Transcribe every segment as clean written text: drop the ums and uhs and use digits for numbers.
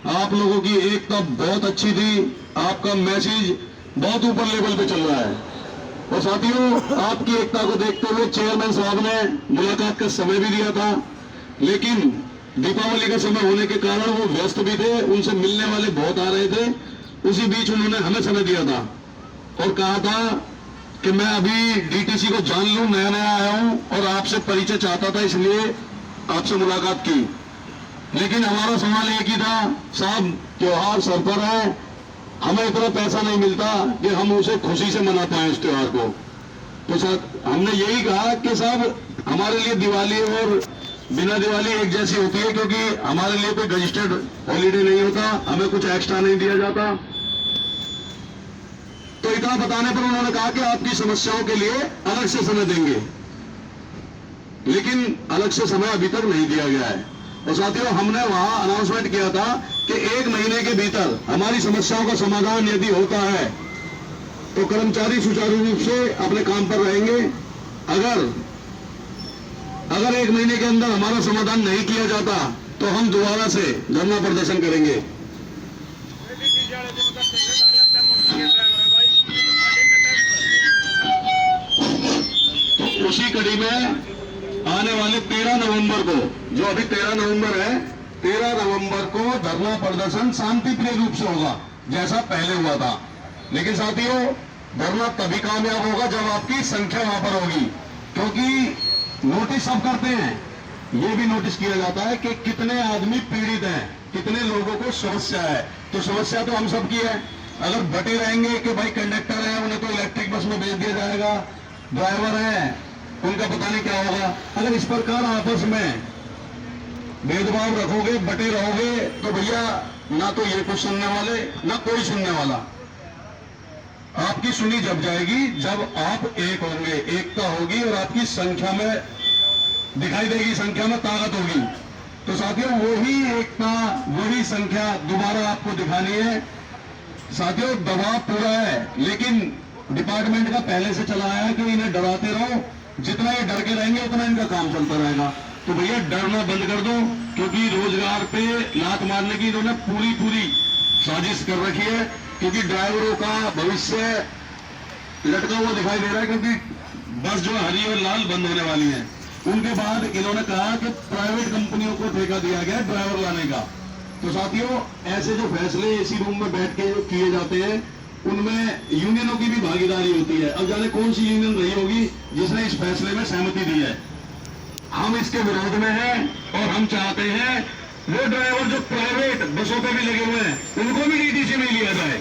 आप लोगों की एकता बहुत अच्छी थी, आपका मैसेज बहुत ऊपर लेवल पे चल रहा है। और साथियों, आपकी एकता को देखते हुए चेयरमैन साहब ने मुलाकात का समय भी दिया था, लेकिन दीपावली का समय होने के कारण वो व्यस्त भी थे, उनसे मिलने वाले बहुत आ रहे थे। उसी बीच उन्होंने हमें समय दिया था और कहा था कि मैं अभी डीटीसी को जान लूं, नया नया आया हूं और आपसे परिचय चाहता था, इसलिए आपसे मुलाकात की। लेकिन हमारा सवाल एक ही था, साहब त्योहार सर पर है, हमें इतना पैसा नहीं मिलता कि हम उसे खुशी से मना पाए उस त्योहार को। तो साहब हमने यही कहा कि साहब हमारे लिए दिवाली और बिना दिवाली एक जैसी होती है, क्योंकि हमारे लिए कोई रजिस्टर्ड हॉलीडे नहीं होता, हमें कुछ एक्स्ट्रा नहीं दिया जाता। तो इतना बताने पर उन्होंने कहा कि आपकी समस्याओं के लिए अलग से समय देंगे, लेकिन अलग से समय अभी तक नहीं दिया गया है। और साथियों, हमने वहां अनाउंसमेंट किया था कि 1 महीने के भीतर हमारी समस्याओं का समाधान यदि होता है तो कर्मचारी सुचारू रूप से अपने काम पर रहेंगे। अगर 1 महीने के अंदर हमारा समाधान नहीं किया जाता तो हम दोबारा से धरना प्रदर्शन करेंगे। तो उसी कड़ी में आने वाले 13 नवंबर को, जो अभी 13 नवंबर है, 13 नवंबर को धरना प्रदर्शन शांतिप्रिय रूप से होगा, जैसा पहले हुआ था। लेकिन साथियों, धरना तभी कामयाब होगा जब आपकी संख्या वहां पर होगी, क्योंकि नोटिस सब करते हैं, ये भी नोटिस किया जाता है कि कितने आदमी पीड़ित हैं, कितने लोगों को समस्या है। तो समस्या तो हम सबकी है। अगर बटे रहेंगे कि भाई कंडक्टर है, उन्हें तो इलेक्ट्रिक बस में भेज दिया जाएगा, ड्राइवर है, उनका पता नहीं क्या होगा। अगर इस प्रकार आपस में भेदभाव रखोगे, बटे रहोगे, तो भैया ना तो ये कुछ सुनने वाले, ना कोई सुनने वाला। आपकी सुनी जब जाएगी जब आप एक होंगे, एकता होगी और आपकी संख्या में दिखाई देगी, संख्या में ताकत होगी। तो साथियों, वही एकता, वही संख्या दोबारा आपको दिखानी है। साथियों, दबाव पूरा है, लेकिन डिपार्टमेंट का पहले से चला आया कि इन्हें डराते रहो, जितना ये डर के रहेंगे उतना इनका काम चलता रहेगा। तो भैया डरना बंद कर दो, क्योंकि रोजगार पे लात मारने की इन्होंने पूरी साजिश कर रखी है। क्योंकि ड्राइवरों का भविष्य लटका हुआ दिखाई दे रहा है, क्योंकि बस जो हरी और लाल बंद होने वाली है। उनके बाद इन्होंने कहा कि प्राइवेट कंपनियों को ठेका दिया गया ड्राइवर लाने का। तो साथियों, ऐसे जो फैसले इसी रूम में बैठ के जो किए जाते हैं, उनमें यूनियनों की भी भागीदारी होती है। अब जाने कौन सी यूनियन रही होगी जिसने इस फैसले में सहमति दी है। हम इसके विरोध में हैं और हम चाहते हैं वो ड्राइवर जो प्राइवेट बसों पे भी लगे हुए हैं, उनको भी डीटीसी में लिया जाए,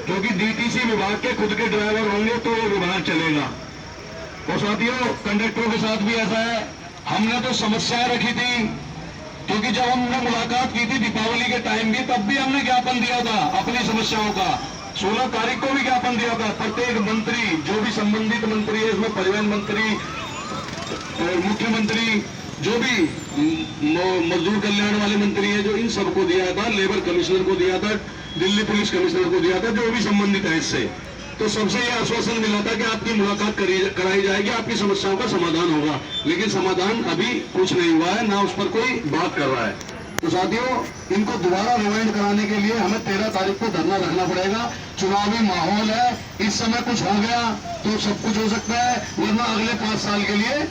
क्योंकि डीटीसी विभाग के खुद के ड्राइवर होंगे तो वो विभाग चलेगा। और साथियों, कंडक्टरों के साथ भी ऐसा है। हमने तो समस्याएं रखी थी, क्योंकि जब हमने मुलाकात की थी दीपावली के टाइम भी, तब भी हमने ज्ञापन दिया था अपनी समस्याओं का। 16 तारीख को भी ज्ञापन दिया था। प्रत्येक मंत्री, जो भी संबंधित मंत्री है, इसमें परिवहन मंत्री और मुख्यमंत्री, जो भी मजदूर कल्याण वाले मंत्री है, जो इन सबको दिया था, लेबर कमिश्नर को दिया था, दिल्ली पुलिस कमिश्नर को दिया था, जो भी संबंधित है इससे। तो सबसे यह आश्वासन मिला था कि आपकी मुलाकात कराई जाएगी, आपकी समस्याओं का समाधान होगा। लेकिन समाधान अभी कुछ नहीं हुआ है, ना उस पर कोई बात कर रहा है। तो साथियों, इनको दोबारा रिमाइंड कराने के लिए हमें 13 तारीख को धरना रखना पड़ेगा। चुनावी माहौल है, इस समय कुछ हो गया तो सब कुछ हो सकता है, वरना अगले 5 साल के लिए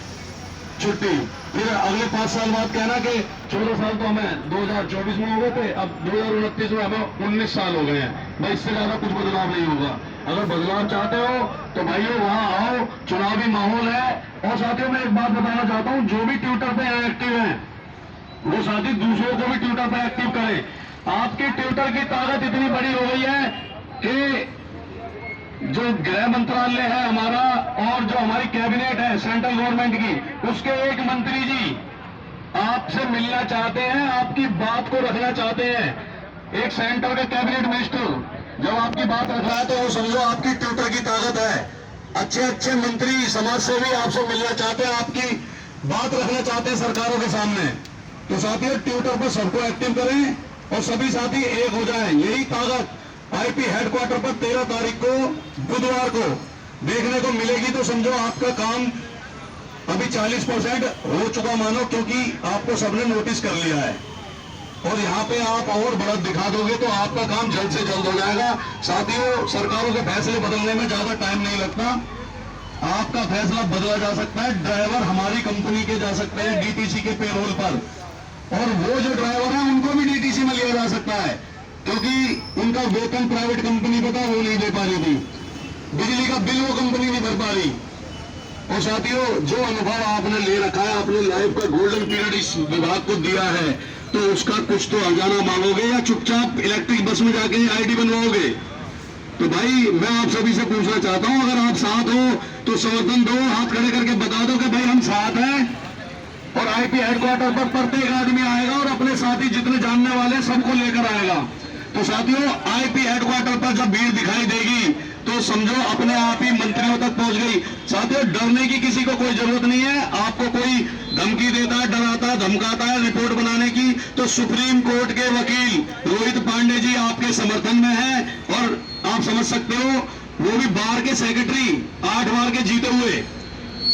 छुट्टी। फिर अगले 5 साल बाद कहना कि 14 साल तो हमें 2024 में हो गए थे, अब 2029 में हमें 19 साल हो गए हैं। भाई, इससे ज्यादा कुछ बदलाव नहीं होगा। अगर बदलाव चाहते हो तो भाइयों वहां आओ, चुनावी माहौल है। और साथियों, मैं एक बात बताना चाहता हूं, जो भी ट्विटर पे एक्टिव है वो साथी दूसरों को भी ट्विटर पे एक्टिव करें। आपके ट्विटर की ताकत इतनी बड़ी हो गई है कि जो गृह मंत्रालय है हमारा और जो हमारी कैबिनेट है सेंट्रल गवर्नमेंट की, उसके एक मंत्री जी आपसे मिलना चाहते हैं, आपकी बात को रखना चाहते हैं। एक सेंटर के कैबिनेट मिनिस्टर जब आपकी बात रख रहा है तो वो समझो आपकी ट्विटर की ताकत है। अच्छे मंत्री, समाज सेवी आपसे मिलना चाहते हैं, आपकी बात रखना चाहते हैं सरकारों के सामने। तो साथियों, ट्विटर पर सबको एक्टिव करें और सभी साथी एक हो जाएं। यही ताकत आईपी हेडक्वार्टर पर 13 तारीख को बुधवार को देखने को मिलेगी। तो समझो आपका काम अभी 40% हो चुका मानो, क्योंकि आपको सबने नोटिस कर लिया है। और यहाँ पे आप और बढ़त दिखा दोगे तो आपका काम जल्द से जल्द हो जाएगा। साथियों, सरकारों के फैसले बदलने में ज्यादा टाइम नहीं लगता, आपका फैसला बदला जा सकता है। ड्राइवर हमारी कंपनी के जा सकते हैं डीटीसी के पेरोल पर, और वो जो ड्राइवर है उनको भी डीटीसी में लिया जा सकता है, क्योंकि उनका वेतन प्राइवेट कंपनी पता वो नहीं दे पा रही थी, बिजली का बिल वो कंपनी नहीं भर पा रही। और साथियों, जो अनुभव आपने ले रखा है, आपने लाइफ का गोल्डन पीरियड इस विभाग को दिया है, तो उसका कुछ तो हर्जाना मांगोगे या चुपचाप इलेक्ट्रिक बस में जाके आईडी बनवाओगे? तो भाई मैं आप सभी से पूछना चाहता हूं, अगर आप साथ हो तो समर्थन दो, हाथ खड़े करके बता दो कि भाई हम साथ हैं। और आईपी हेडक्वार्टर पर प्रत्येक आदमी आएगा और अपने साथी जितने जानने वाले सबको लेकर आएगा। तो साथियों, आईपी हेडक्वार्टर पर जब भीड़ दिखाई देगी तो समझो अपने आप ही मंत्रियों तक पहुंच गई। साथियों, डरने की किसी को कोई जरूरत नहीं है। आपको कोई धमकी देता है, डराता है, धमकाता है रिपोर्ट बनाने की, तो सुप्रीम कोर्ट के वकील रोहित पांडे जी आपके समर्थन में हैं। और आप समझ सकते हो, वो भी बार के सेक्रेटरी 8 बार के जीते हुए,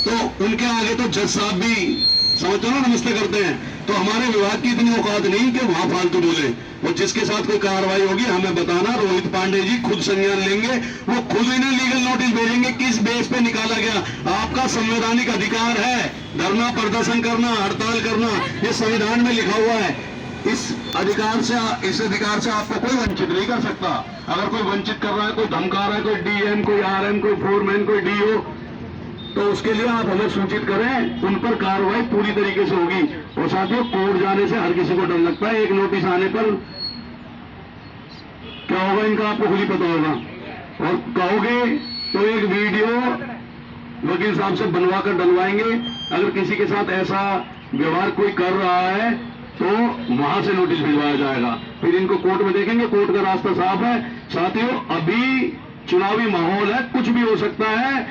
तो उनके आगे तो जज साहब भी समझते हो ना, नमस्ते करते हैं। तो हमारे विभाग की इतनी औकात नहीं कि वहां फालतू बोले। वो जिसके साथ कोई कार्रवाई होगी हमें बताना, रोहित पांडे जी खुद संज्ञान लेंगे, वो खुद इन्हें लीगल नोटिस भेजेंगे किस बेस पे निकाला गया। आपका संवैधानिक अधिकार है धरना प्रदर्शन करना, हड़ताल करना, ये संविधान में लिखा हुआ है। इस अधिकार से आपको कोई वंचित नहीं कर सकता। अगर कोई वंचित कर रहा है, कोई धमका रहा है, कोई डीएम, कोई आरएम, कोई फोरमैन, कोई डीओ, तो उसके लिए आप हमें सूचित करें, उन पर कार्रवाई पूरी तरीके से होगी। और साथियों, कोर्ट जाने से हर किसी को डर लगता है, एक नोटिस आने पर क्या होगा इनका आपको खुद ही पता होगा। और कहोगे तो एक वीडियो वकील साहब से बनवा कर डलवाएंगे। अगर किसी के साथ ऐसा व्यवहार कोई कर रहा है तो वहां से नोटिस भिजवाया जाएगा, फिर इनको कोर्ट में देखेंगे। कोर्ट का रास्ता साफ है। साथियों, अभी चुनावी माहौल है, कुछ भी हो सकता है,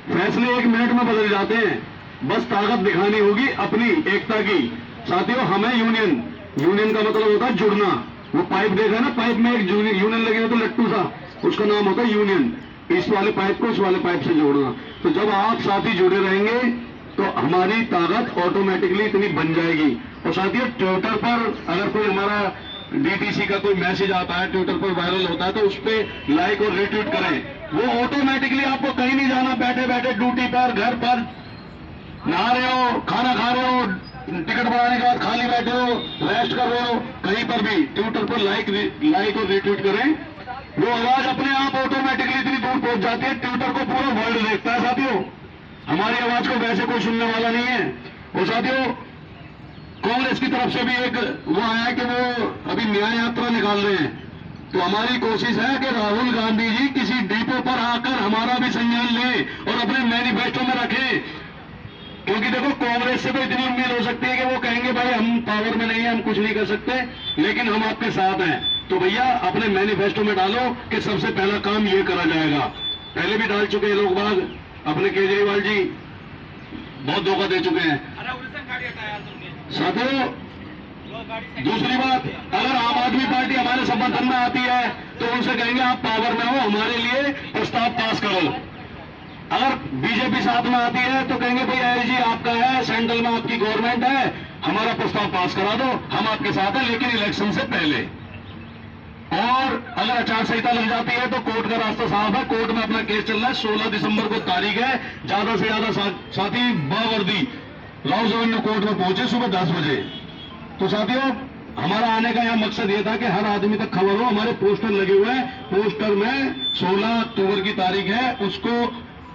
फैसले 1 मिनट में बदल जाते हैं। बस ताकत दिखानी होगी अपनी एकता की। साथियों, हमें यूनियन का मतलब होता है जुड़ना। वो पाइप देखा ना, पाइप में एक यूनियन लगे हो तो लट्टू सा, उसका नाम होता है यूनियन। इस वाले पाइप को उस वाले पाइप से जोड़ना। तो जब आप साथी जुड़े रहेंगे तो हमारी ताकत ऑटोमेटिकली इतनी बन जाएगी। और साथियों, ट्विटर पर अगर कोई हमारा डीटीसी का कोई मैसेज आता है, ट्विटर पर वायरल होता है, तो उस पर लाइक और रिट्वीट करें। वो ऑटोमेटिकली आपको कहीं नहीं जाना, बैठे बैठे ड्यूटी पर, घर पर, नहा रहे हो, खाना खा रहे हो, टिकट बढ़ाने के बाद खाली बैठे हो, रेस्ट कर रहे हो, कहीं पर भी ट्विटर पर लाइक और रिट्वीट करें। वो आवाज अपने आप ऑटोमेटिकली इतनी दूर पहुंच जाती है, ट्विटर को पूरा वर्ल्ड देखता है। साथियों, हमारी आवाज को वैसे कोई सुनने वाला नहीं है। और साथियों, कांग्रेस की तरफ से भी एक वो आया कि वो अभी न्याय यात्रा निकाल रहे हैं। तो हमारी कोशिश है कि राहुल गांधी जी किसी डिपो पर आकर हमारा भी संज्ञान लें और अपने मैनिफेस्टो में रखें। क्योंकि देखो, कांग्रेस से तो इतनी उम्मीद हो सकती है कि वो कहेंगे भाई हम पावर में नहीं है, हम कुछ नहीं कर सकते, लेकिन हम आपके साथ हैं। तो भैया अपने मैनिफेस्टो में डालो कि सबसे पहला काम ये करा जाएगा। पहले भी डाल चुके हैं लोग बाग, अपने केजरीवाल जी बहुत धोखा दे चुके हैं। साथियों, दूसरी बात, अगर आम आदमी पार्टी हमारे समर्थन में आती है तो उनसे कहेंगे आप पावर में हो, हमारे लिए प्रस्ताव पास करो। अगर बीजेपी साथ में आती है तो कहेंगे भाई आईजी आपका है, सेंट्रल में आपकी गवर्नमेंट है, हमारा प्रस्ताव पास करा दो, हम आपके साथ हैं, लेकिन इलेक्शन से पहले। और अगर आचार संहिता लग जाती है तो कोर्ट का रास्ता साफ है, कोर्ट में अपना केस चल रहा है। 16 दिसंबर को तारीख है। ज्यादा से ज्यादा साथी बावर्दी राउस एवेन्यू कोर्ट में पहुंचे सुबह 10 बजे। तो साथियों, हमारा आने का यह मकसद यह था कि हर आदमी तक खबर हो। हमारे पोस्टर लगे हुए हैं, पोस्टर में 16 अक्टूबर की तारीख है, उसको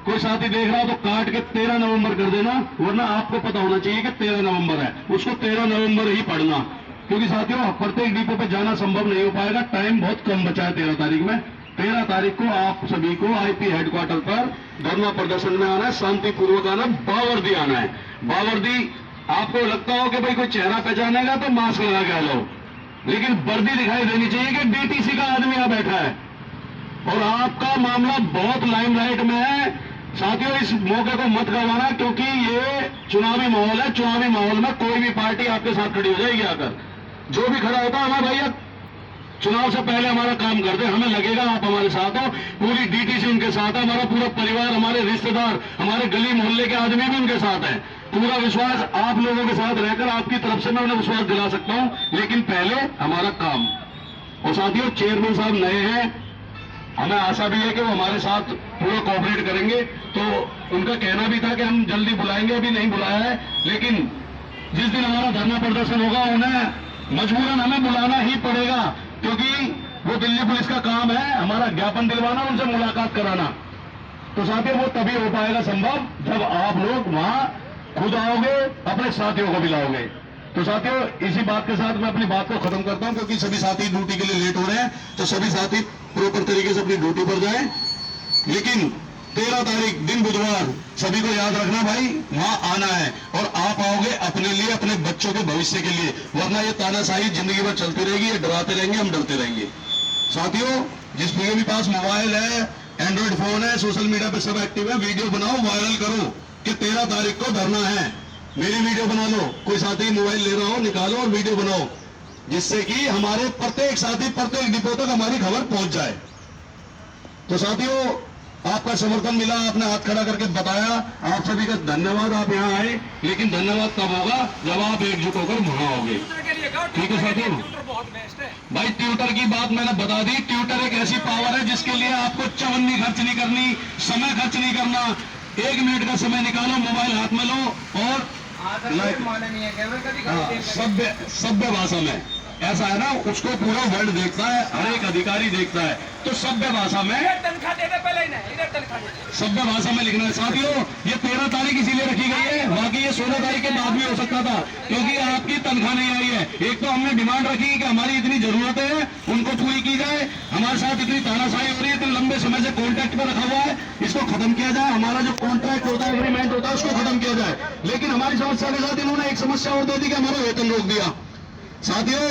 कोई साथी देख रहा हो तो काट के 13 नवंबर कर देना, वरना आपको पता होना चाहिए कि 13 नवंबर है, उसको 13 नवंबर ही पढ़ना। क्योंकि साथियों, प्रत्येक डिपो पे जाना संभव नहीं हो पाएगा, टाइम बहुत कम बचा है 13 तारीख में। 13 तारीख को आप सभी को आईपी हेडक्वार्टर पर धरना प्रदर्शन में आना है, शांतिपूर्वक आना, बावर्दी आना है। बावर्दी, आपको लगता हो कि भाई कोई चेहरा पहचानेगा तो मास्क लगा के आ जाओ, लेकिन वर्दी दिखाई देनी चाहिए कि डीटीसी का आदमी यहां बैठा है और आपका मामला बहुत लाइमलाइट में है। साथियों, इस मौके को मत गंवाना, क्योंकि ये चुनावी माहौल है। चुनावी माहौल में कोई भी पार्टी आपके साथ खड़ी हो जाएगी आकर। जो भी खड़ा होता है, हमारा भैया चुनाव से पहले हमारा काम कर दे, हमें लगेगा आप हमारे साथ हो। पूरी डीटीसी उनके साथ है, हमारा पूरा परिवार, हमारे रिश्तेदार, हमारे गली मोहल्ले के आदमी भी उनके साथ हैं। पूरा विश्वास आप लोगों के साथ रहकर आपकी तरफ से मैं उन्हें विश्वास दिला सकता हूं, लेकिन पहले हमारा काम। और साथियों, चेयरमैन साहब नए हैं, हमें आशा भी है कि वो हमारे साथ पूरा कोऑपरेट करेंगे। तो उनका कहना भी था कि हम जल्दी बुलाएंगे, अभी नहीं बुलाया है, लेकिन जिस दिन हमारा धरना प्रदर्शन होगा उन्हें मजबूरन हमें बुलाना ही पड़ेगा, क्योंकि वो दिल्ली पुलिस का काम है हमारा ज्ञापन दिलवाना, उनसे मुलाकात कराना। तो साथियों, वो तभी हो पाएगा संभव जब आप लोग वहां खुद आओगे, अपने साथियों को भी लाओगे। तो साथियों, इसी बात के साथ मैं अपनी बात को खत्म करता हूं, क्योंकि सभी साथी ड्यूटी के लिए लेट हो रहे हैं। तो सभी साथी प्रॉपर तरीके से अपनी ड्यूटी पर जाएं। लेकिन 13 तारीख दिन बुधवार सभी को याद रखना भाई, वहां आना है और आप आओगे अपने लिए, अपने बच्चों के भविष्य के लिए, वरना ये तानाशाही जिंदगी भर चलती रहेगी, ये डराते रहेंगे, हम डरते रहेंगे। साथियों, जिसके भी पास मोबाइल है, एंड्रॉइड फोन है, सोशल मीडिया पे सब एक्टिव है, वीडियो बनाओ, वायरल करो कि 13 तारीख को धरना है। मेरी वीडियो बना लो, कोई साथी मोबाइल ले रहा हो निकालो और वीडियो बनाओ, जिससे कि हमारे प्रत्येक साथी प्रत्येक डिपो तक हमारी खबर पहुंच जाए। तो साथियों, आपका समर्थन मिला, आपने हाथ खड़ा करके बताया, आप सभी का धन्यवाद। आप यहाँ आए, लेकिन धन्यवाद तब होगा जब आप एकजुट होकर वहां आओगे। ठीक है साथियों, भाई ट्विटर की बात मैंने बता दी। ट्विटर एक ऐसी पावर है जिसके लिए आपको चवन्नी खर्च नहीं करनी, समय खर्च नहीं करना। 1 मिनट का समय निकालो, मोबाइल हाथ में लो और सभ्य भाषा में, ऐसा है ना, उसको पूरा वर्ल्ड देखता है, हर एक अधिकारी देखता है। तो सभ्य भाषा में, सभ्य भाषा में लिखना है। साथियों, ये 13 तारीख इसीलिए रखी गई है, बाकी ये 16 तारीख के बाद भी हो सकता था, क्योंकि आपकी तनख्वाह नहीं आई है। एक तो हमने डिमांड रखी कि हमारी इतनी जरूरतें हैं, उनको पूरी की जाए। हमारे साथ इतनी तानाशाही हो रही है, इतने लंबे समय से कॉन्ट्रैक्ट पर रखा हुआ है, इसको खत्म किया जाए। हमारा जो कॉन्ट्रैक्ट होता है, एग्रीमेंट होता है, उसको खत्म किया जाए। लेकिन हमारी समस्या के साथ इन्होंने एक समस्या और दे दी कि हमारा वेतन रोक दिया। साथियों,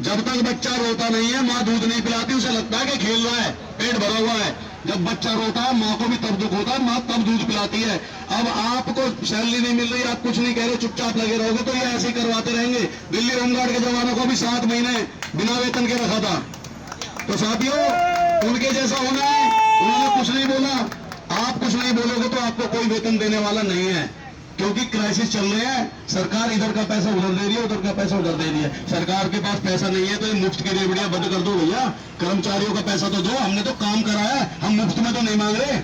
जब तक बच्चा रोता नहीं है, माँ दूध नहीं पिलाती, उसे लगता है कि खेल रहा है, पेट भरा हुआ है। जब बच्चा रोता है, माँ को भी तब दुख होता है, माँ तब दूध पिलाती है। अब आपको सैलरी नहीं मिल रही, आप कुछ नहीं कह रहे, चुपचाप लगे रहोगे, तो ये ऐसे ही करवाते रहेंगे। दिल्ली होमगार्ड के जवानों को भी 7 महीने बिना वेतन के रखा था। तो साथियों, उनके जैसा होना है। उन्होंने कुछ नहीं बोला, आप कुछ नहीं बोलोगे तो आपको कोई वेतन देने वाला नहीं है, क्योंकि क्राइसिस चल रहे हैं। सरकार इधर का पैसा उधर दे रही है, उधर का पैसा उधर दे रही है। सरकार के पास पैसा नहीं है तो ये मुफ्त की रेवड़ियां बंद कर दो भैया, कर्मचारियों का पैसा तो दो, हमने तो काम कराया है, हम मुफ्त में तो नहीं मांग रहे।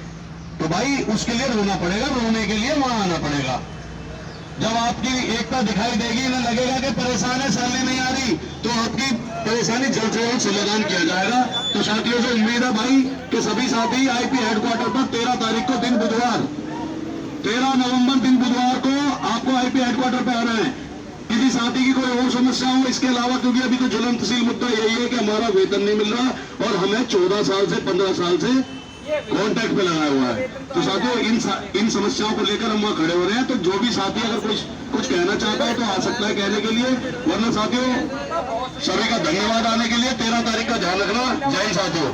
तो भाई उसके लिए रोना पड़ेगा, रोने के लिए वहां आना पड़ेगा। जब आपकी एकता दिखाई देगी, इन्हें लगेगा कि परेशान है, सैलरी नहीं आ रही, तो आपकी परेशानी जल्द से जल्द समाधान किया जाएगा। तो साथियों से उम्मीद है भाई कि सभी साथी आईपी हेडक्वार्टर पर 13 तारीख को दिन बुधवार, 13 नवंबर दिन बुधवार को आपको आईपी हेडक्वार्टर पे आना है। किसी साथी की कोई और समस्या हो इसके अलावा, क्योंकि अभी तो ज्वलन तहसील मुद्दा यही है कि हमारा वेतन नहीं मिल रहा और हमें 14 साल से 15 साल से कॉन्ट्रैक्ट पे लगाया हुआ है। तो साथियों, इन समस्याओं को लेकर हम वहां खड़े हो रहे हैं। तो जो भी साथी अगर कुछ कहना चाहता है तो आ सकता है कहने के लिए, वरना साथियों सभी का धन्यवाद आने के लिए। 13 तारीख का ध्यान रखना। जय हिंद साथियों।